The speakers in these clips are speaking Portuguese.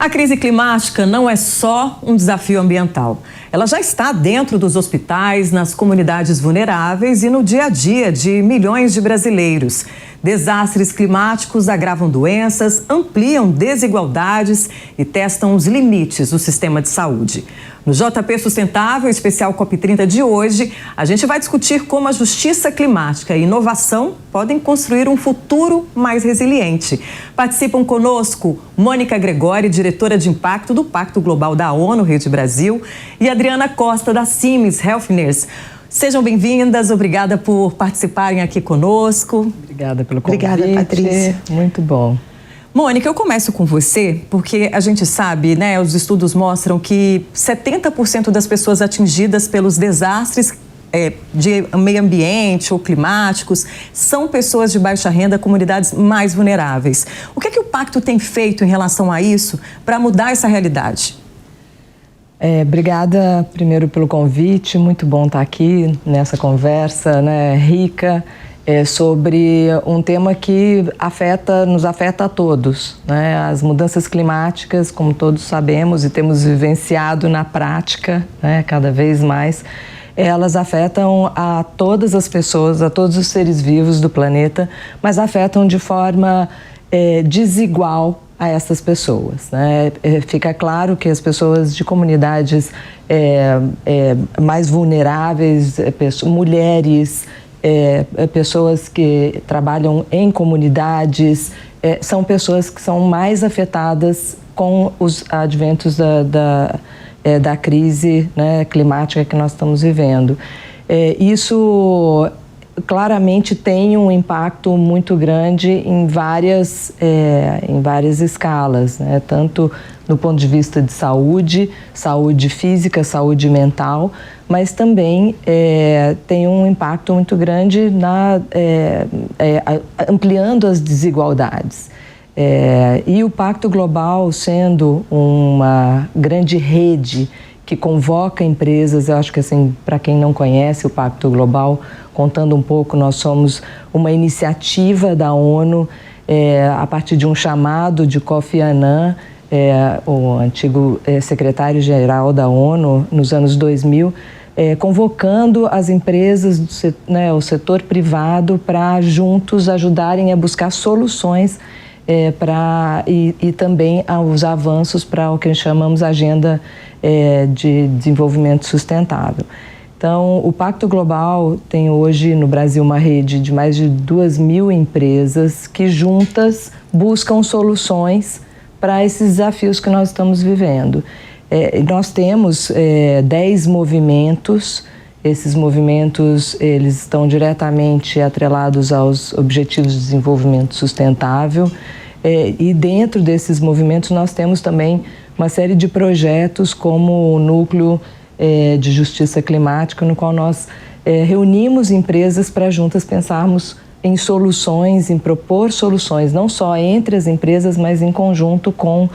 A crise climática não é só um desafio ambiental. Ela já está dentro dos hospitais, nas comunidades vulneráveis e no dia a dia de milhões de brasileiros. Desastres climáticos agravam doenças, ampliam desigualdades e testam os limites do sistema de saúde. No JP Sustentável, especial COP30 de hoje, a gente vai discutir como a justiça climática e inovação podem construir um futuro mais resiliente. Participam conosco Mônica Gregori, diretora de impacto do Pacto Global da ONU, Rede Brasil, e Adriana Costa, da Siemens Healthineers. Sejam bem-vindas, obrigada por participarem aqui conosco. Obrigada pelo convite. Obrigada, Patrícia. Muito bom. Mônica, eu começo com você, porque a gente sabe, né, os estudos mostram que 70% das pessoas atingidas pelos desastres de meio ambiente ou climáticos são pessoas de baixa renda, comunidades mais vulneráveis. O que é que o Pacto tem feito em relação a isso para mudar essa realidade? Obrigada primeiro pelo convite, muito bom estar aqui nessa conversa, né, rica, sobre um tema que nos afeta a todos, né? As mudanças climáticas, como todos sabemos e temos vivenciado na prática, né, cada vez mais, elas afetam a todas as pessoas, a todos os seres vivos do planeta, mas afetam de forma desigual a essas pessoas, né? Fica claro que as pessoas de comunidades mais vulneráveis, mulheres, pessoas que trabalham em comunidades, são pessoas que são mais afetadas com os adventos da crise, né, climática que nós estamos vivendo. Isso claramente tem um impacto muito grande em várias escalas, né? Tanto do ponto de vista de saúde física, saúde mental, mas também tem um impacto muito grande ampliando as desigualdades. E o Pacto Global, sendo uma grande rede que convoca empresas, eu acho que, assim, para quem não conhece o Pacto Global, contando um pouco, nós somos uma iniciativa da ONU a partir de um chamado de Kofi Annan, o antigo secretário-geral da ONU, nos anos 2000, convocando as empresas, o setor privado, para juntos ajudarem a buscar soluções e também os avanços para o que chamamos Agenda de Desenvolvimento Sustentável. Então, o Pacto Global tem hoje no Brasil uma rede de mais de 2.000 empresas que juntas buscam soluções para esses desafios que nós estamos vivendo. Nós temos 10 movimentos. Esses movimentos, eles estão diretamente atrelados aos Objetivos de Desenvolvimento Sustentável, e dentro desses movimentos nós temos também uma série de projetos como o Núcleo de Justiça Climática, no qual nós reunimos empresas para juntas pensarmos em soluções, em propor soluções, não só entre as empresas, mas em conjunto com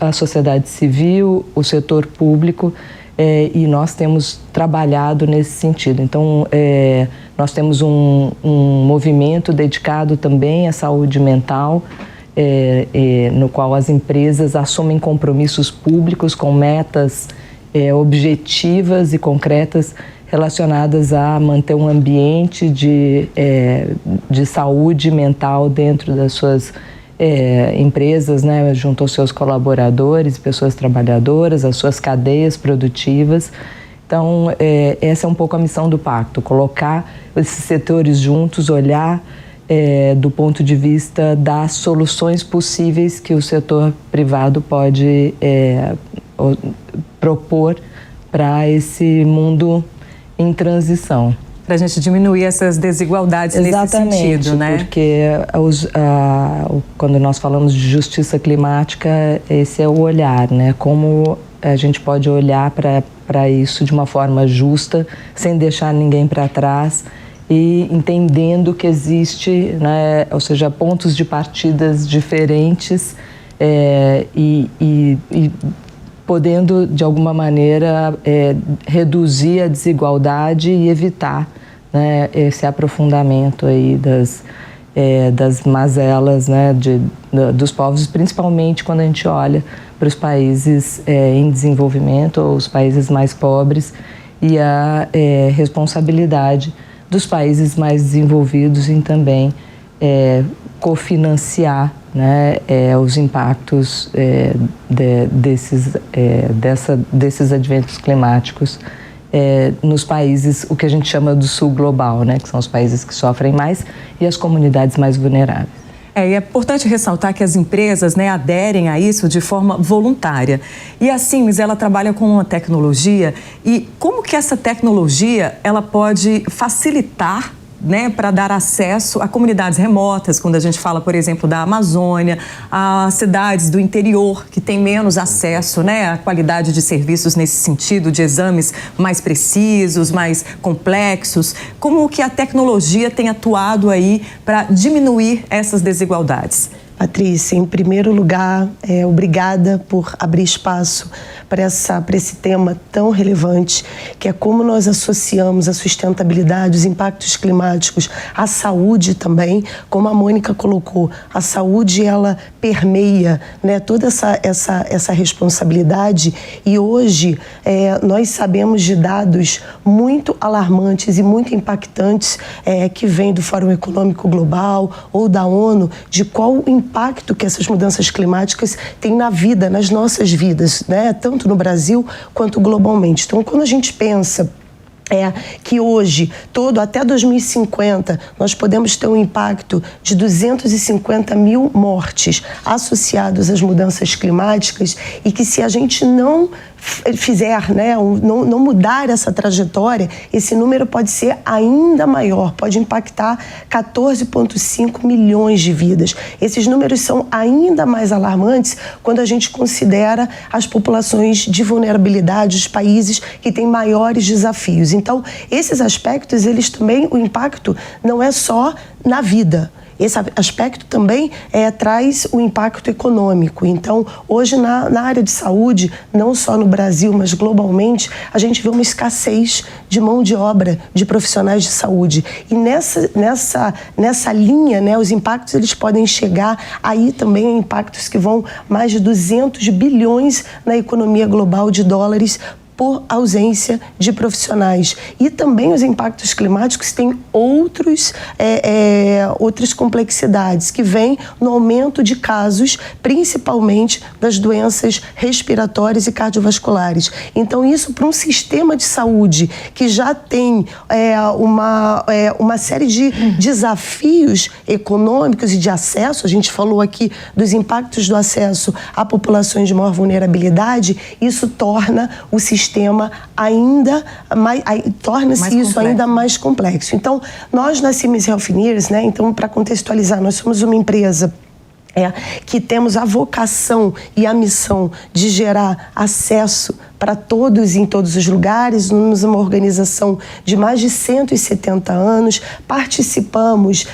a sociedade civil, o setor público, e nós temos trabalhado nesse sentido. Então, nós temos um movimento dedicado também à saúde mental, no qual as empresas assumem compromissos públicos com metas objetivas e concretas relacionadas a manter um ambiente de saúde mental dentro das suas empresas, né, junto aos seus colaboradores, pessoas trabalhadoras, as suas cadeias produtivas. Então, essa é um pouco a missão do Pacto, colocar esses setores juntos, olhar do ponto de vista das soluções possíveis que o setor privado pode propor para esse mundo em transição. Para a gente diminuir essas desigualdades. Exatamente, nesse sentido, né? Porque quando nós falamos de justiça climática, esse é o olhar, né? Como a gente pode olhar para isso de uma forma justa, sem deixar ninguém para trás e entendendo que existe, né, ou seja, pontos de partidas diferentes e podendo, de alguma maneira, reduzir a desigualdade e evitar, né, esse aprofundamento aí das mazelas, né, dos povos, principalmente quando a gente olha para os países em desenvolvimento, ou os países mais pobres, e a responsabilidade dos países mais desenvolvidos em também cofinanciar, né, os impactos desses adventos climáticos nos países, o que a gente chama do sul global, né, que são os países que sofrem mais e as comunidades mais vulneráveis. E é importante ressaltar que as empresas, né, aderem a isso de forma voluntária. E a Siemens, ela trabalha com uma tecnologia, e como que essa tecnologia ela pode facilitar, né, para dar acesso a comunidades remotas, quando a gente fala, por exemplo, da Amazônia, a cidades do interior que têm menos acesso, né, à qualidade de serviços nesse sentido, de exames mais precisos, mais complexos. Como que a tecnologia tem atuado aí para diminuir essas desigualdades? Patrícia, em primeiro lugar, obrigada por abrir espaço para esse tema tão relevante, que é como nós associamos a sustentabilidade, os impactos climáticos, à saúde também. Como a Mônica colocou, a saúde, ela permeia, né, toda essa responsabilidade, e hoje nós sabemos de dados muito alarmantes e muito impactantes que vêm do Fórum Econômico Global ou da ONU, de qual o impacto que essas mudanças climáticas têm na vida, nas nossas vidas, né? Tanto no Brasil quanto globalmente. Então, quando a gente pensa que hoje, até 2050, nós podemos ter um impacto de 250 mil mortes associados às mudanças climáticas, e que se a gente não fizer, né, não mudar essa trajetória, esse número pode ser ainda maior, pode impactar 14,5 milhões de vidas. Esses números são ainda mais alarmantes quando a gente considera as populações de vulnerabilidade, os países que têm maiores desafios. Então, esses aspectos, eles também, o impacto não é só na vida. Esse aspecto também traz o impacto econômico. Então, hoje, na área de saúde, não só no Brasil, mas globalmente, a gente vê uma escassez de mão de obra de profissionais de saúde. E nessa linha, né, os impactos, eles podem chegar aí também a impactos que vão mais de 200 bilhões na economia global de dólares por ausência de profissionais. E também os impactos climáticos têm outras complexidades, que vêm no aumento de casos, principalmente das doenças respiratórias e cardiovasculares. Então, isso para um sistema de saúde que já tem uma série de desafios econômicos e de acesso, a gente falou aqui dos impactos do acesso a populações de maior vulnerabilidade, isso torna o sistema ainda mais, torna-se isso ainda mais complexo. Então, nós na Siemens Healthineers, né, então, para contextualizar, nós somos uma empresa que temos a vocação e a missão de gerar acesso para todos em todos os lugares. Somos uma organização de mais de 170 anos, participamos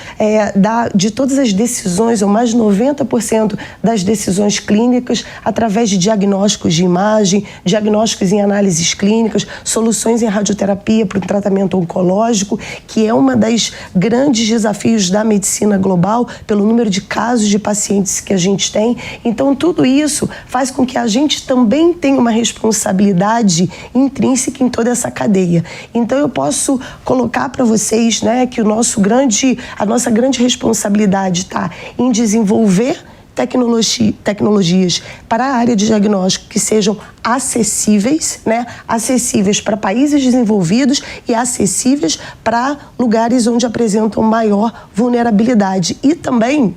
de todas as decisões, ou mais de 90% das decisões clínicas, através de diagnósticos de imagem, diagnósticos em análises clínicas, soluções em radioterapia para o tratamento oncológico, que é uma das grandes desafios da medicina global, pelo número de casos de pacientes que a gente tem. Então, tudo isso faz com que a gente também tenha uma responsabilidade intrínseca em toda essa cadeia. Então, eu posso colocar para vocês, né, que a nossa grande responsabilidade está em desenvolver tecnologias para a área de diagnóstico que sejam acessíveis, né? Acessíveis para países desenvolvidos e acessíveis para lugares onde apresentam maior vulnerabilidade. E também,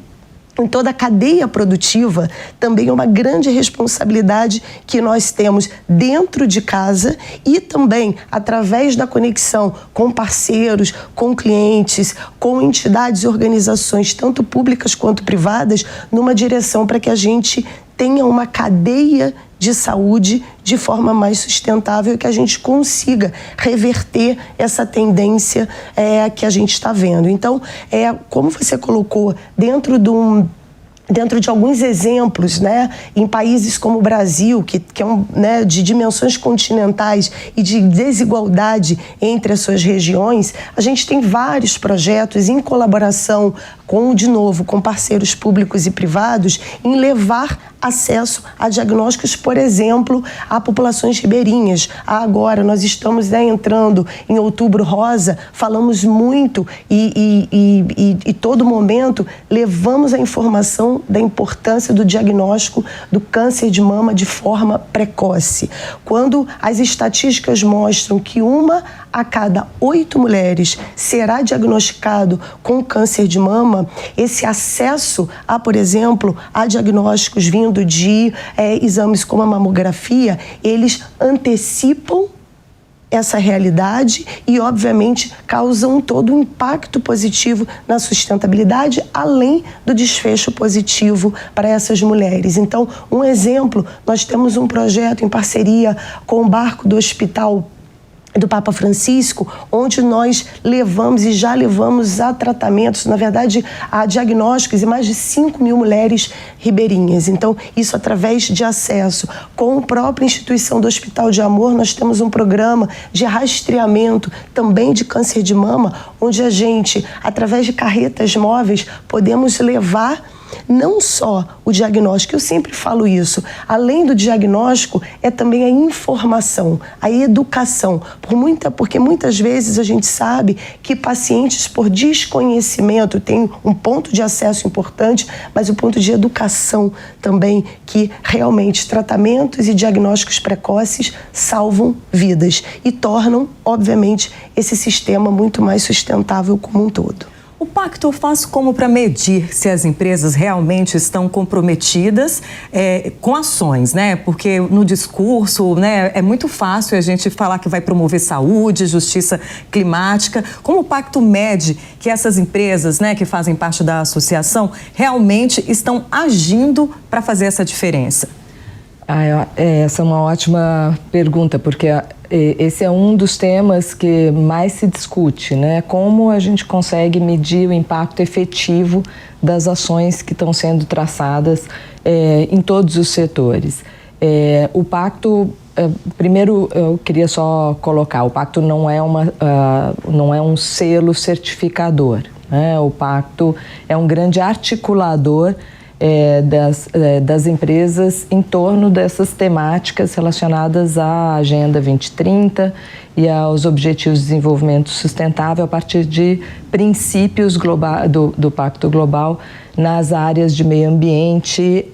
em toda a cadeia produtiva, também é uma grande responsabilidade que nós temos dentro de casa e também através da conexão com parceiros, com clientes, com entidades e organizações, tanto públicas quanto privadas, numa direção para que a gente tenha uma cadeia de saúde de forma mais sustentável e que a gente consiga reverter essa tendência que a gente está vendo. Então, como você colocou, dentro de alguns exemplos, né, em países como o Brasil, que é né, de dimensões continentais e de desigualdade entre as suas regiões, a gente tem vários projetos em colaboração com parceiros públicos e privados, em levar acesso a diagnósticos, por exemplo, a populações ribeirinhas. Agora, nós estamos entrando em Outubro Rosa, falamos muito e todo momento levamos a informação da importância do diagnóstico do câncer de mama de forma precoce. Quando as estatísticas mostram que 1 a cada 8 mulheres será diagnosticado com câncer de mama, esse acesso a, por exemplo, a diagnósticos vindo de exames como a mamografia, eles antecipam essa realidade e, obviamente, causam todo um impacto positivo na sustentabilidade, além do desfecho positivo para essas mulheres. Então, um exemplo, nós temos um projeto em parceria com o barco do Hospital do Papa Francisco, onde nós levamos e já levamos a tratamentos, na verdade, a diagnósticos, e mais de 5.000 mulheres ribeirinhas. Então, isso através de acesso. Com a própria instituição do Hospital de Amor, nós temos um programa de rastreamento também de câncer de mama, onde a gente, através de carretas móveis, podemos levar não só o diagnóstico, eu sempre falo isso, além do diagnóstico é também a informação, a educação, porque muitas vezes a gente sabe que pacientes por desconhecimento têm um ponto de acesso importante, mas o ponto de educação também, que realmente tratamentos e diagnósticos precoces salvam vidas e tornam, obviamente, esse sistema muito mais sustentável como um todo. O pacto faz como para medir se as empresas realmente estão comprometidas com ações, né? Porque no discurso, né, é muito fácil a gente falar que vai promover saúde, justiça climática. Como o pacto mede que essas empresas, né, que fazem parte da associação, realmente estão agindo para fazer essa diferença? Essa é uma ótima pergunta, porque esse é um dos temas que mais se discute, né? Como a gente consegue medir o impacto efetivo das ações que estão sendo traçadas em todos os setores. O pacto, primeiro eu queria só colocar, o pacto não é um selo certificador, né? O pacto é um grande articulador das empresas em torno dessas temáticas relacionadas à Agenda 2030 e aos Objetivos de Desenvolvimento Sustentável a partir de princípios do Pacto Global nas áreas de meio ambiente,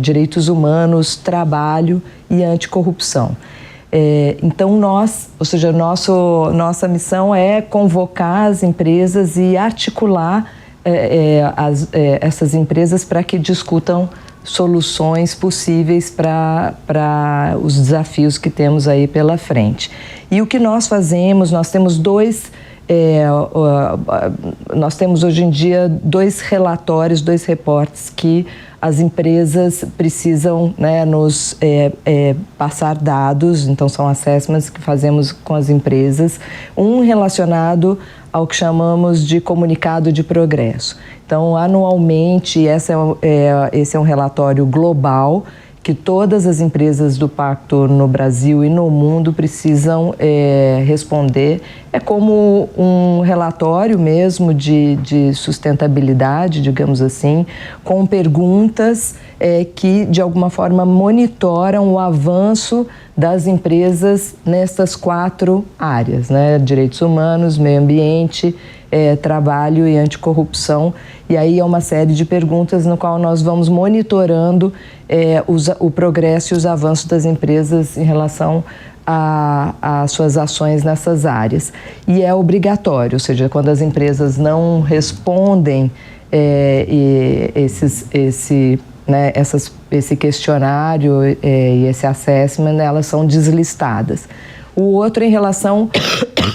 direitos humanos, trabalho e anticorrupção. Então nossa missão é convocar as empresas e articular essas empresas para que discutam soluções possíveis para os desafios que temos aí pela frente. E o que nós fazemos, nós temos hoje em dia 2 relatórios, 2 reportes que as empresas precisam, né, nos passar dados, então são assessments que fazemos com as empresas, um relacionado ao que chamamos de comunicado de progresso. Então, anualmente, esse é um relatório global que todas as empresas do Pacto no Brasil e no mundo precisam responder. É como um relatório mesmo de sustentabilidade, digamos assim, com perguntas que, de alguma forma, monitoram o avanço das empresas nessas 4 áreas, né? Direitos humanos, meio ambiente, trabalho e anticorrupção. E aí é uma série de perguntas no qual nós vamos monitorando o progresso e os avanços das empresas em relação às suas ações nessas áreas. E é obrigatório, ou seja, quando as empresas não respondem esse questionário e esse assessment, elas são deslistadas. O outro em relação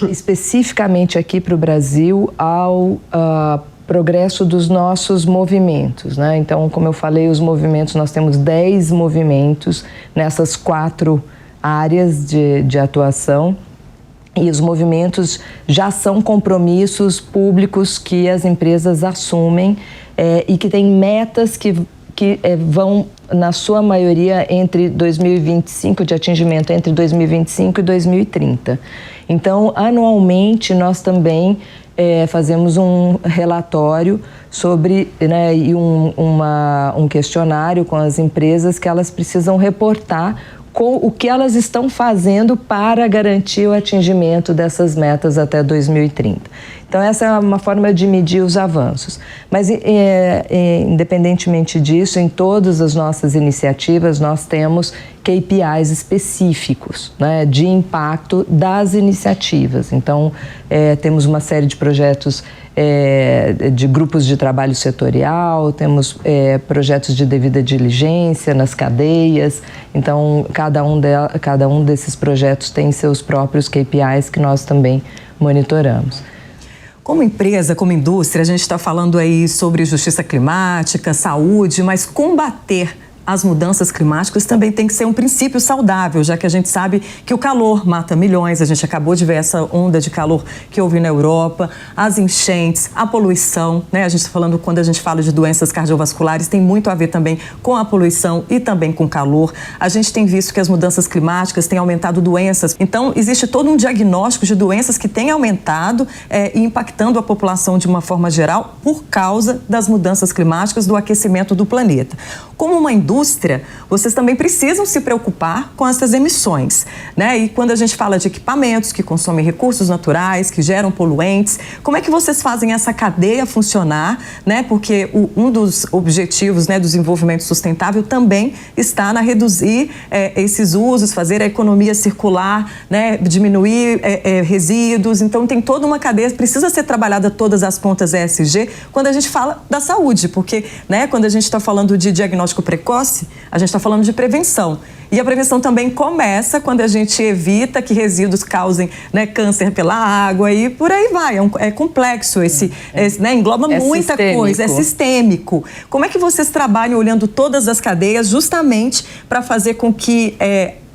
especificamente aqui para o Brasil ao progresso dos nossos movimentos, né? Então, como eu falei, os movimentos, nós temos 10 movimentos nessas 4 áreas de atuação. E os movimentos já são compromissos públicos que as empresas assumem e que têm metas que vão, na sua maioria, entre 2025, de atingimento entre 2025 e 2030. Então, anualmente, nós também fazemos um relatório sobre, né, e um questionário com as empresas que elas precisam reportar com o que elas estão fazendo para garantir o atingimento dessas metas até 2030. Então, essa é uma forma de medir os avanços. Mas, independentemente disso, em todas as nossas iniciativas, nós temos KPIs específicos, né, de impacto das iniciativas. Então, temos uma série de projetos de grupos de trabalho setorial, temos projetos de devida diligência nas cadeias. Então, cada um desses projetos tem seus próprios KPIs que nós também monitoramos. Como empresa, como indústria, a gente está falando aí sobre justiça climática, saúde, mas combater as mudanças climáticas também tem que ser um princípio saudável, já que a gente sabe que o calor mata milhões. A gente acabou de ver essa onda de calor que houve na Europa, as enchentes, a poluição, né? A gente está falando, quando a gente fala de doenças cardiovasculares, tem muito a ver também com a poluição e também com o calor. A gente tem visto que as mudanças climáticas têm aumentado doenças. Então, existe todo um diagnóstico de doenças que tem aumentado e impactando a população de uma forma geral por causa das mudanças climáticas, do aquecimento do planeta. Como uma indústria, vocês também precisam se preocupar com essas emissões, né? E quando a gente fala de equipamentos que consomem recursos naturais, que geram poluentes, como é que vocês fazem essa cadeia funcionar, né? Porque um dos objetivos, né, do desenvolvimento sustentável também está na reduzir esses usos, fazer a economia circular, né? Diminuir resíduos. Então, tem toda uma cadeia, precisa ser trabalhada todas as pontas ESG quando a gente fala da saúde, porque, né, quando a gente está falando de diagnóstico precoce, a gente está falando de prevenção. E a prevenção também começa quando a gente evita que resíduos causem, né, câncer pela água e por aí vai. É complexo, né, engloba muita coisa, é sistêmico. Como é que vocês trabalham olhando todas as cadeias justamente para fazer com que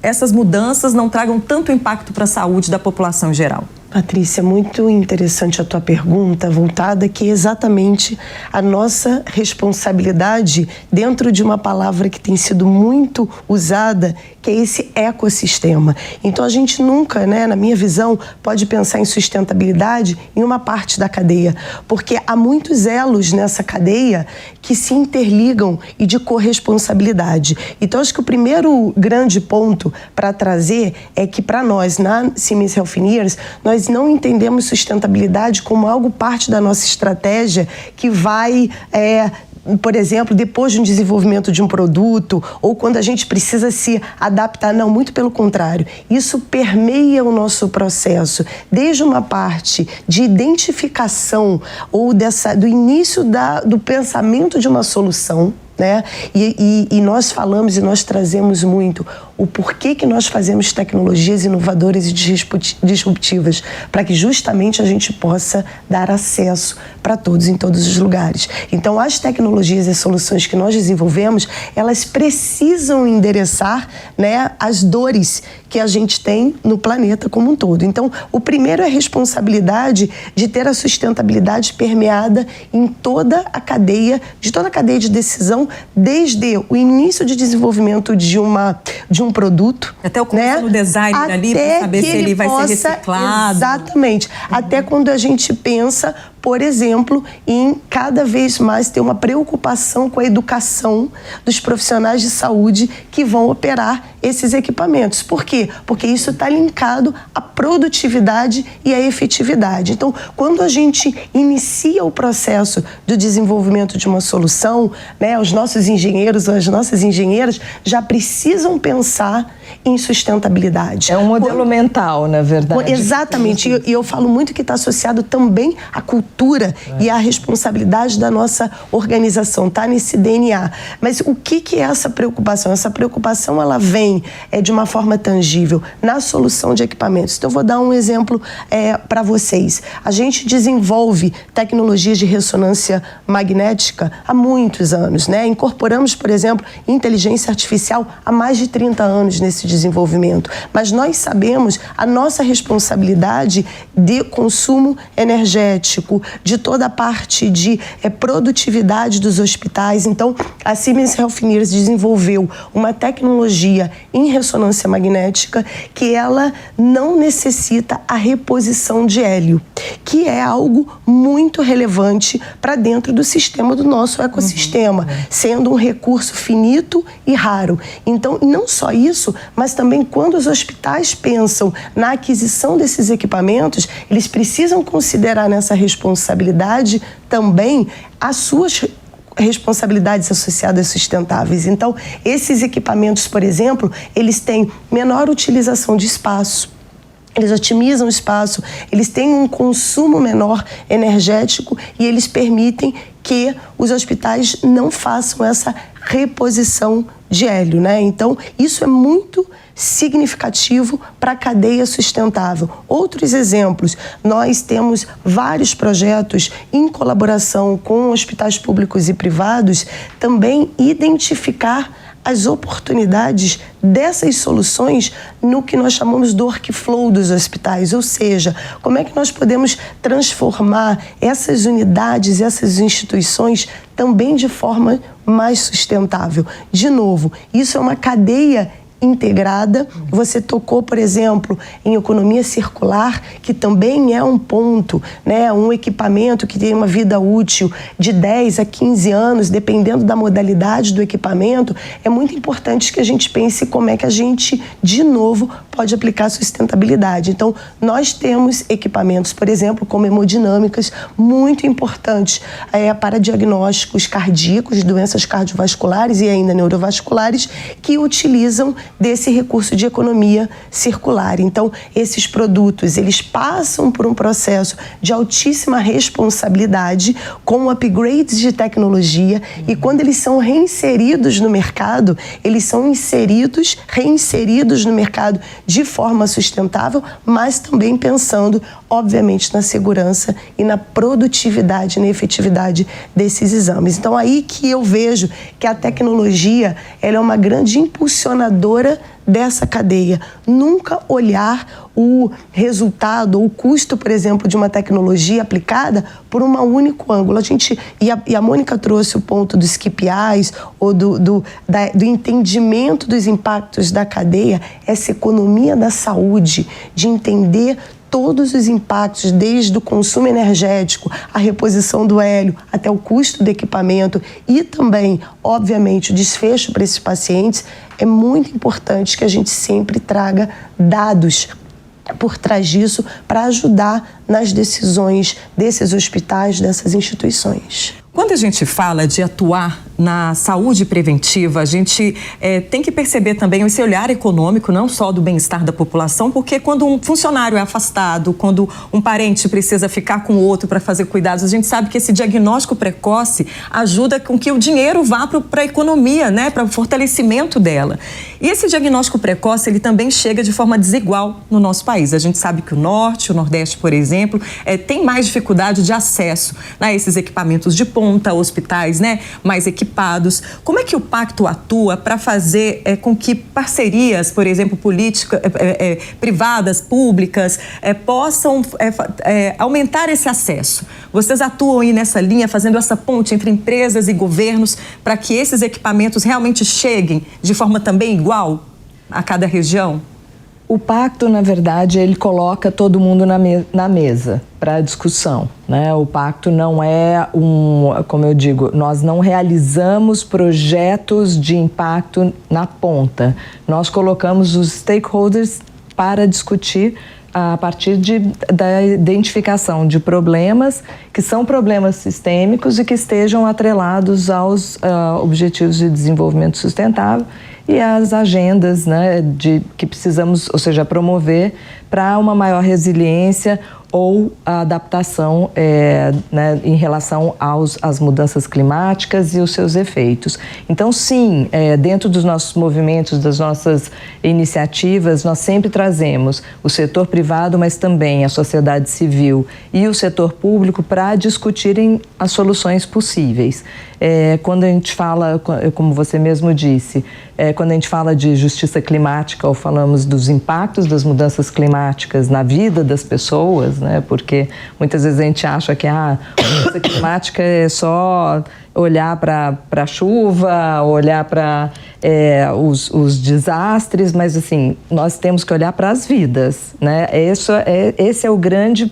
essas mudanças não tragam tanto impacto para a saúde da população em geral? Patrícia, muito interessante a tua pergunta, voltada que é exatamente a nossa responsabilidade dentro de uma palavra que tem sido muito usada, que é esse ecossistema. Então, a gente nunca, né, na minha visão, pode pensar em sustentabilidade em uma parte da cadeia, porque há muitos elos nessa cadeia que se interligam e de corresponsabilidade. Então, acho que o primeiro grande ponto para trazer é que, para nós, na Siemens Healthineers, nós não entendemos sustentabilidade como algo parte da nossa estratégia que vai, por exemplo, depois de um desenvolvimento de um produto ou quando a gente precisa se adaptar. Não, muito pelo contrário. Isso permeia o nosso processo, desde uma parte de identificação ou do início do pensamento de uma solução, né? E nós falamos e nós trazemos muito o porquê que nós fazemos tecnologias inovadoras e disruptivas, para que justamente a gente possa dar acesso para todos em todos os lugares. Então, as tecnologias e soluções que nós desenvolvemos, elas precisam endereçar, né, as dores que a gente tem no planeta como um todo. Então, o primeiro é a responsabilidade de ter a sustentabilidade permeada em toda a cadeia de decisão, desde o início de desenvolvimento de um produto, até o começo, né, no design ali, para saber se ele vai ser reciclado. Exatamente. Até quando a gente pensa, por exemplo, em cada vez mais ter uma preocupação com a educação dos profissionais de saúde que vão operar esses equipamentos. Por quê? Porque isso está linkado à produtividade e à efetividade. Então, quando a gente inicia o processo do desenvolvimento de uma solução, né, os nossos engenheiros ou as nossas engenheiras já precisam pensar em sustentabilidade. É um modelo mental, na verdade. Exatamente. E eu falo muito que está associado também à cultura e à responsabilidade da nossa organização, está nesse DNA. Mas o que é essa preocupação? Essa preocupação, ela vem de uma forma tangível na solução de equipamentos. Então, eu vou dar um exemplo para vocês. A gente desenvolve tecnologias de ressonância magnética há muitos anos, né? Incorporamos, por exemplo, inteligência artificial há mais de 30 anos nesse desenvolvimento. Mas nós sabemos a nossa responsabilidade de consumo energético, de toda a parte de produtividade dos hospitais. Então, a Siemens Healthineers desenvolveu uma tecnologia em ressonância magnética que ela não necessita a reposição de hélio, que é algo muito relevante para dentro do sistema do nosso ecossistema, sendo um recurso finito e raro. Então, não só isso, mas também quando os hospitais pensam na aquisição desses equipamentos, eles precisam considerar nessa responsabilidade também as suas responsabilidades associadas sustentáveis. Então, esses equipamentos, por exemplo, eles têm menor utilização de espaço, eles otimizam o espaço, eles têm um consumo menor energético e eles permitem que os hospitais não façam essa reposição de hélio, né? Então, isso é muito significativo para a cadeia sustentável. Outros exemplos, nós temos vários projetos em colaboração com hospitais públicos e privados, também identificar as oportunidades dessas soluções no que nós chamamos do workflow dos hospitais, ou seja, como é que nós podemos transformar essas unidades, essas instituições também de forma mais sustentável. De novo, isso é uma cadeia integrada. Você tocou, por exemplo, em economia circular, que também é um ponto, né? Um equipamento que tem uma vida útil de 10 a 15 anos, dependendo da modalidade do equipamento. É muito importante que a gente pense como é que a gente, de novo, pode aplicar sustentabilidade. Então, nós temos equipamentos, por exemplo, como hemodinâmicas, muito importantes para diagnósticos cardíacos, de doenças cardiovasculares e ainda neurovasculares, que utilizam desse recurso de economia circular. Então, esses produtos, eles passam por um processo de altíssima responsabilidade, com upgrades de tecnologia, e quando eles são reinseridos no mercado, eles são reinseridos no mercado de forma sustentável, mas também pensando, obviamente, na segurança e na produtividade, na efetividade desses exames. Então, aí que eu vejo que a tecnologia, ela é uma grande impulsionadora dessa cadeia. Nunca olhar o resultado, o custo, por exemplo, de uma tecnologia aplicada por um único ângulo. E a Mônica trouxe o ponto dos KPIs, ou do entendimento dos impactos da cadeia, essa economia da saúde, de entender todos os impactos, desde o consumo energético, a reposição do hélio, até o custo do equipamento e também, obviamente, o desfecho para esses pacientes. É muito importante que a gente sempre traga dados por trás disso para ajudar nas decisões desses hospitais, dessas instituições. Quando a gente fala de atuar na saúde preventiva, a gente tem que perceber também esse olhar econômico, não só do bem-estar da população, porque quando um funcionário é afastado, quando um parente precisa ficar com o outro para fazer cuidados, a gente sabe que esse diagnóstico precoce ajuda com que o dinheiro vá para a economia, né, para o fortalecimento dela. E esse diagnóstico precoce, ele também chega de forma desigual no nosso país. A gente sabe que o Norte, o Nordeste, por exemplo, tem mais dificuldade de acesso a esses equipamentos de ponta, hospitais, né, mais equipados. Como é que o Pacto atua para fazer com que parcerias, por exemplo, privadas, públicas, possam aumentar esse acesso? Vocês atuam aí nessa linha, fazendo essa ponte entre empresas e governos para que esses equipamentos realmente cheguem de forma também igual a cada região? O pacto, na verdade, ele coloca todo mundo na mesa para discussão, né? O pacto não é como eu digo, nós não realizamos projetos de impacto na ponta. Nós colocamos os stakeholders para discutir a partir da identificação de problemas que são problemas sistêmicos e que estejam atrelados aos objetivos de desenvolvimento sustentável e às agendas, né, que precisamos, ou seja, promover para uma maior resiliência ou a adaptação né, em relação às mudanças climáticas e os seus efeitos. Então, sim, dentro dos nossos movimentos, das nossas iniciativas, nós sempre trazemos o setor privado, mas também a sociedade civil e o setor público para discutirem as soluções possíveis. Quando a gente fala, como você mesmo disse, quando a gente fala de justiça climática ou falamos dos impactos das mudanças climáticas na vida das pessoas, né? Porque muitas vezes a gente acha que a mudança climática é só olhar para a chuva, olhar para os desastres, mas assim, nós temos que olhar para as vidas, né? Esse é o grande...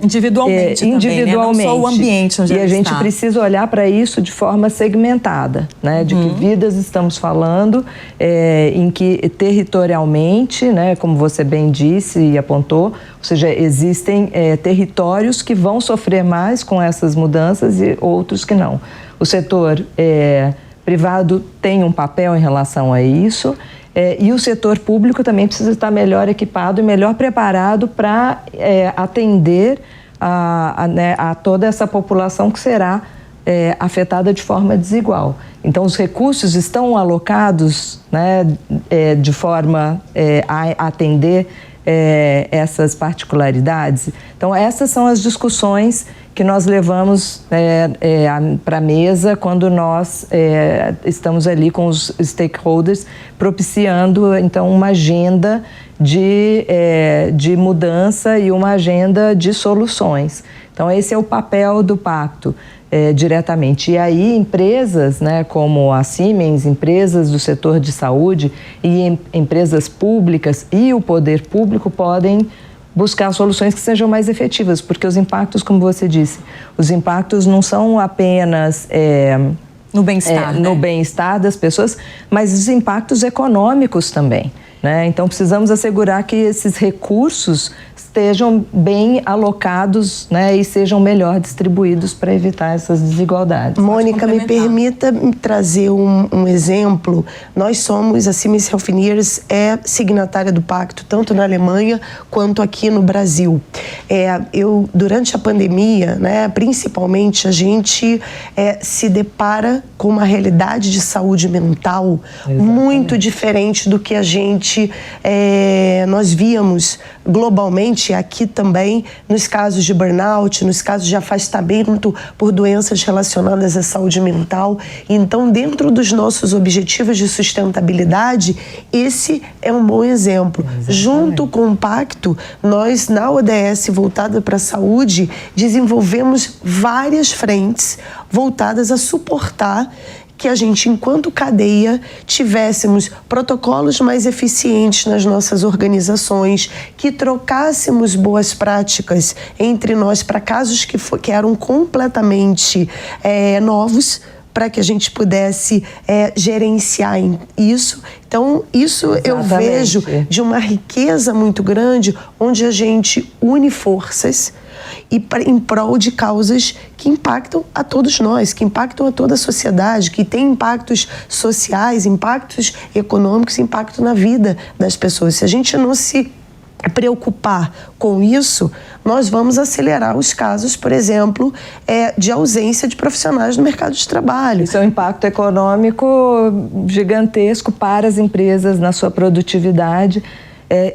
individualmente também, né? Não só o ambiente onde a gente precisa olhar para isso de forma segmentada, né? De que vidas estamos falando, em que territorialmente, né? Como você bem disse e apontou, ou seja, existem territórios que vão sofrer mais com essas mudanças e outros que não. O setor privado tem um papel em relação a isso, e o setor público também precisa estar melhor equipado e melhor preparado para atender a toda essa população que será afetada de forma desigual. Então, os recursos estão alocados, né, de forma a atender essas particularidades. Então, essas são as discussões que nós levamos para a mesa quando nós estamos ali com os stakeholders propiciando, então, uma agenda de mudança e uma agenda de soluções. Então, esse é o papel do pacto, diretamente. E aí, empresas, né, como a Siemens, empresas do setor de saúde e empresas públicas e o poder público podem buscar soluções que sejam mais efetivas, porque os impactos, como você disse, os impactos não são apenas no bem-estar, no bem-estar das pessoas, mas os impactos econômicos também, né? Então, precisamos assegurar que esses recursos estejam bem alocados, né, e sejam melhor distribuídos para evitar essas desigualdades. Mônica, me permita trazer um exemplo. Nós somos, a Siemens Healthineers signatária do pacto, tanto na Alemanha quanto aqui no Brasil. Durante a pandemia, né, principalmente, a gente se depara com uma realidade de saúde mental muito diferente do que nós víamos globalmente, aqui também, nos casos de burnout, nos casos de afastamento por doenças relacionadas à saúde mental. Então, dentro dos nossos objetivos de sustentabilidade, esse é um bom exemplo. Exatamente. Junto com o pacto, nós, na ODS voltada para a saúde, desenvolvemos várias frentes voltadas a suportar que a gente, enquanto cadeia, tivéssemos protocolos mais eficientes nas nossas organizações, que trocássemos boas práticas entre nós para casos que eram completamente novos, para que a gente pudesse gerenciar isso. Então, isso eu vejo de uma riqueza muito grande, onde a gente une forças em prol de causas que impactam a todos nós, que impactam a toda a sociedade, que tem impactos sociais, impactos econômicos, impacto na vida das pessoas. Se a gente não se preocupar com isso, nós vamos acelerar os casos, por exemplo, de ausência de profissionais no mercado de trabalho. Isso é um impacto econômico gigantesco para as empresas na sua produtividade.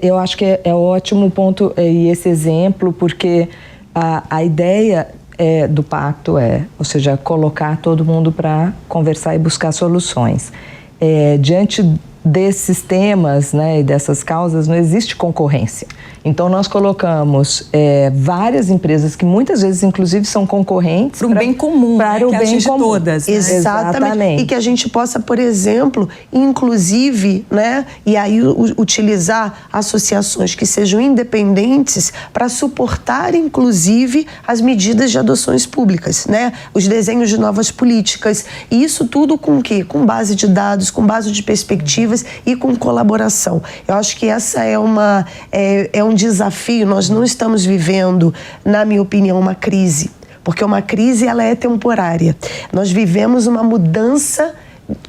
Eu acho que é ótimo ponto e esse exemplo, porque a ideia do pacto ou seja, colocar todo mundo para conversar e buscar soluções. Diante desses temas, né, e dessas causas, não existe concorrência. Então, nós colocamos várias empresas que muitas vezes, inclusive, são concorrentes para o bem comum, para o bem comum. Todas, né? Exatamente. E que a gente possa, por exemplo, inclusive, né, e aí utilizar associações que sejam independentes para suportar, inclusive, as medidas de adoções públicas, né, os desenhos de novas políticas. E isso tudo com o quê? Com base de dados, com base de perspectivas e com colaboração. Eu acho que essa é um desafio. Nós não estamos vivendo, na minha opinião, uma crise, porque uma crise ela é temporária. Nós vivemos uma mudança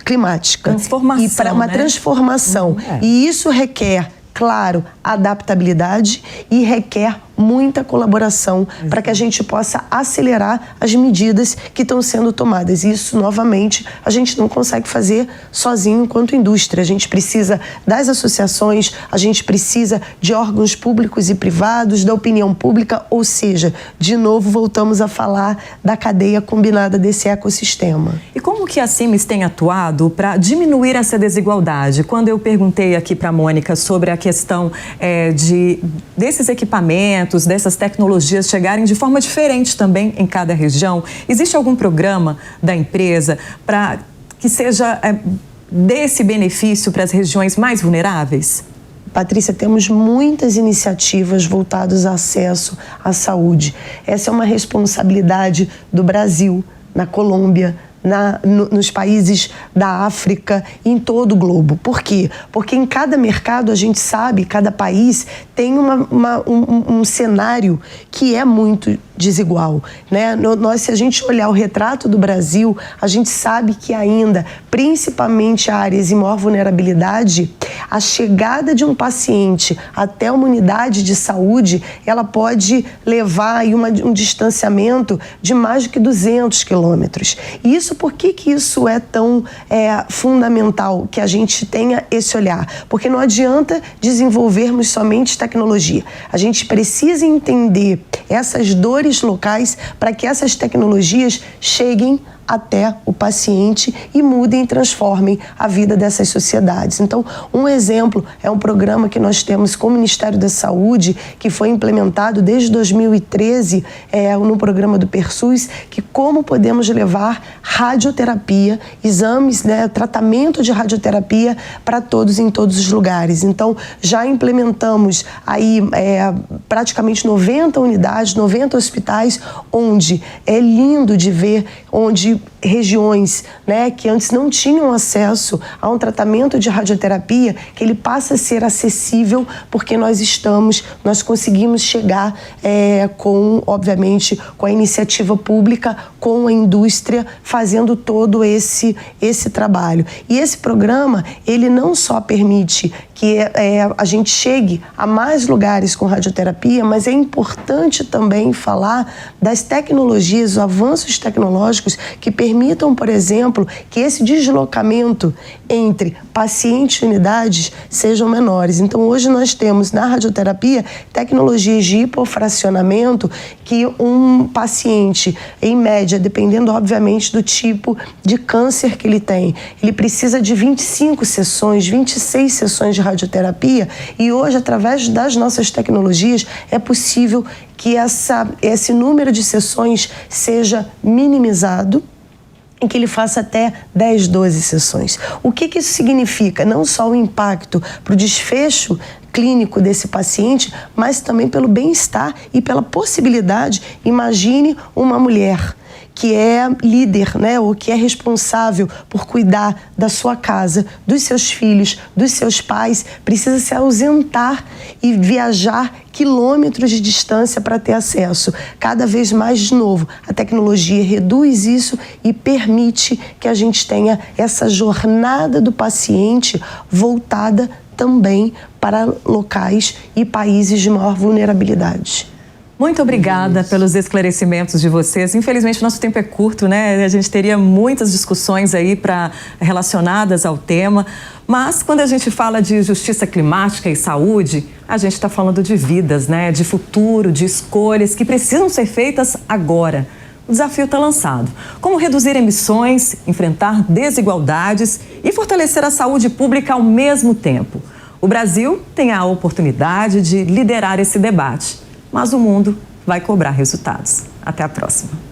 climática. Transformação, e para uma transformação. E isso requer, claro, adaptabilidade e requer muita colaboração para que a gente possa acelerar as medidas que estão sendo tomadas. E isso, novamente, a gente não consegue fazer sozinho enquanto indústria. A gente precisa das associações, a gente precisa de órgãos públicos e privados, da opinião pública, ou seja, de novo voltamos a falar da cadeia combinada desse ecossistema. E como que a CIMES tem atuado para diminuir essa desigualdade? Quando eu perguntei aqui para a Mônica sobre a questão desses equipamentos, dessas tecnologias chegarem de forma diferente também em cada região, existe algum programa da empresa para que seja desse benefício para as regiões mais vulneráveis? Patrícia, temos muitas iniciativas voltadas ao acesso à saúde. Essa é uma responsabilidade do Brasil, na Colômbia, nos países da África e em todo o globo. Por quê? Porque em cada mercado, a gente sabe, cada país tem um cenário que é muito desigual, né? Se a gente olhar o retrato do Brasil, a gente sabe que ainda, principalmente áreas em maior vulnerabilidade, a chegada de um paciente até uma unidade de saúde, ela pode levar aí um distanciamento de mais de que 200 quilômetros. E isso, por que isso é tão fundamental que a gente tenha esse olhar? Porque não adianta desenvolvermos somente tecnologia. A gente precisa entender essas dores locais para que essas tecnologias cheguem até o paciente e mudem e transformem a vida dessas sociedades. Então, um exemplo é um programa que nós temos com o Ministério da Saúde, que foi implementado desde 2013 no programa do PERSUS, que como podemos levar radioterapia, exames, tratamento de radioterapia para todos em todos os lugares. Então, já implementamos aí praticamente 90 unidades, 90 hospitais, onde é lindo de ver, onde regiões, que antes não tinham acesso a um tratamento de radioterapia, que ele passa a ser acessível porque nós conseguimos chegar obviamente, com a iniciativa pública, com a indústria, fazendo todo esse trabalho. E esse programa, ele não só permite que a gente chegue a mais lugares com radioterapia, mas é importante também falar das tecnologias, os avanços tecnológicos que permitam, por exemplo, que esse deslocamento entre pacientes e unidades sejam menores. Então, hoje nós temos na radioterapia tecnologias de hipofracionamento que um paciente, em média, dependendo obviamente do tipo de câncer que ele tem, ele precisa de 25 sessões, 26 sessões de radioterapia, e hoje, através das nossas tecnologias, é possível que esse número de sessões seja minimizado, em que ele faça até 10, 12 sessões. O que isso significa? Não só o impacto para o desfecho clínico desse paciente, mas também pelo bem-estar e pela possibilidade. Imagine uma mulher que é líder, ou que é responsável por cuidar da sua casa, dos seus filhos, dos seus pais, precisa se ausentar e viajar quilômetros de distância para ter acesso. Cada vez mais, de novo, a tecnologia reduz isso e permite que a gente tenha essa jornada do paciente voltada também para locais e países de maior vulnerabilidade. Muito obrigada pelos esclarecimentos de vocês. Infelizmente, nosso tempo é curto, A gente teria muitas discussões aí relacionadas ao tema. Mas, quando a gente fala de justiça climática e saúde, a gente está falando de vidas, De futuro, de escolhas que precisam ser feitas agora. O desafio está lançado. Como reduzir emissões, enfrentar desigualdades e fortalecer a saúde pública ao mesmo tempo. O Brasil tem a oportunidade de liderar esse debate. Mas o mundo vai cobrar resultados. Até a próxima.